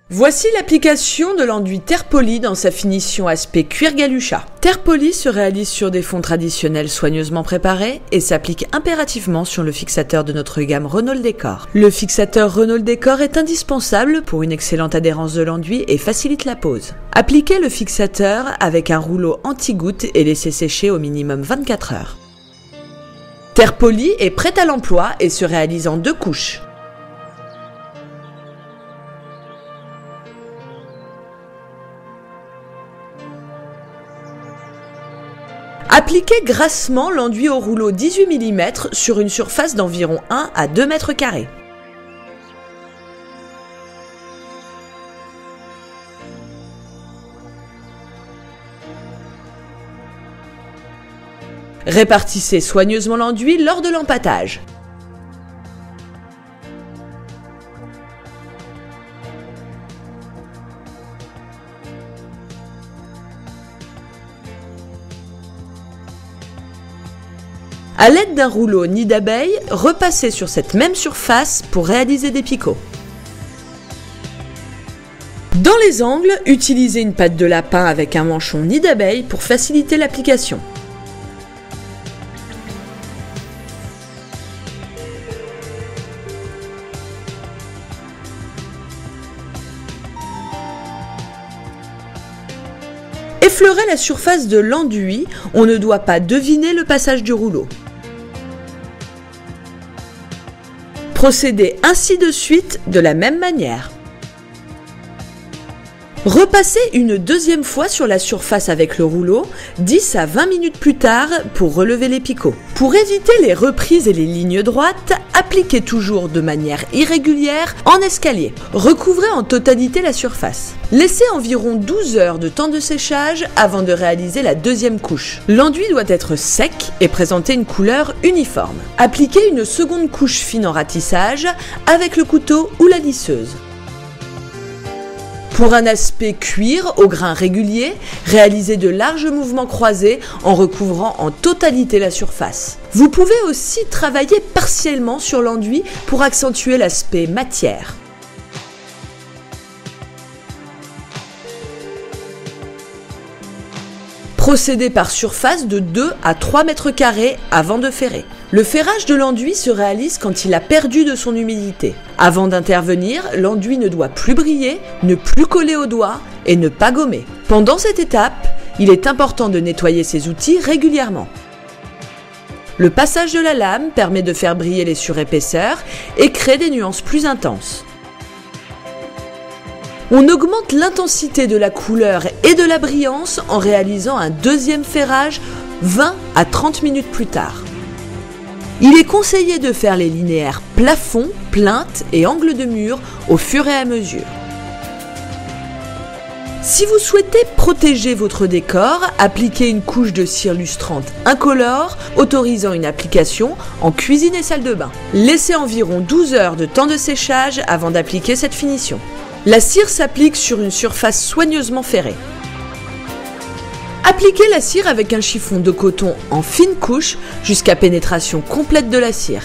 Voici l'application de l'enduit Terre Polie dans sa finition aspect cuir galucha. Terre Polie se réalise sur des fonds traditionnels soigneusement préparés et s'applique impérativement sur le fixateur de notre gamme Renault Décor. Le fixateur Renault Décor est indispensable pour une excellente adhérence de l'enduit et facilite la pose. Appliquez le fixateur avec un rouleau anti-goutte et laissez sécher au minimum 24 heures. Terre Polie est prête à l'emploi et se réalise en 2 couches. Appliquez grassement l'enduit au rouleau 18 mm sur une surface d'environ 1 à 2 mètres carrés. Répartissez soigneusement l'enduit lors de l'empâtage. À l'aide d'un rouleau nid d'abeille, repassez sur cette même surface pour réaliser des picots. Dans les angles, utilisez une patte de lapin avec un manchon nid d'abeille pour faciliter l'application. Effleurez la surface de l'enduit, on ne doit pas deviner le passage du rouleau. Procédez ainsi de suite de la même manière. Repassez une deuxième fois sur la surface avec le rouleau, 10 à 20 minutes plus tard pour relever les picots. Pour éviter les reprises et les lignes droites, appliquez toujours de manière irrégulière en escalier. Recouvrez en totalité la surface. Laissez environ 12 heures de temps de séchage avant de réaliser la deuxième couche. L'enduit doit être sec et présenter une couleur uniforme. Appliquez une seconde couche fine en ratissage avec le couteau ou la lisseuse. Pour un aspect cuir au grain régulier, réalisez de larges mouvements croisés en recouvrant en totalité la surface. Vous pouvez aussi travailler partiellement sur l'enduit pour accentuer l'aspect matière. Procédez par surface de 2 à 3 mètres carrés avant de ferrer. Le ferrage de l'enduit se réalise quand il a perdu de son humidité. Avant d'intervenir, l'enduit ne doit plus briller, ne plus coller aux doigts et ne pas gommer. Pendant cette étape, il est important de nettoyer ses outils régulièrement. Le passage de la lame permet de faire briller les surépaisseurs et crée des nuances plus intenses. On augmente l'intensité de la couleur et de la brillance en réalisant un deuxième ferrage 20 à 30 minutes plus tard. Il est conseillé de faire les linéaires plafond, plinthe et angle de mur au fur et à mesure. Si vous souhaitez protéger votre décor, appliquez une couche de cire lustrante incolore, autorisant une application en cuisine et salle de bain. Laissez environ 12 heures de temps de séchage avant d'appliquer cette finition. La cire s'applique sur une surface soigneusement ferrée. Appliquez la cire avec un chiffon de coton en fine couche jusqu'à pénétration complète de la cire.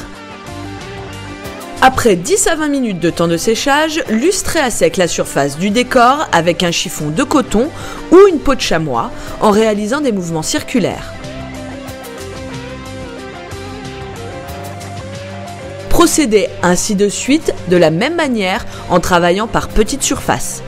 Après 10 à 20 minutes de temps de séchage, lustrez à sec la surface du décor avec un chiffon de coton ou une peau de chamois en réalisant des mouvements circulaires. Procédez ainsi de suite de la même manière en travaillant par petites surfaces.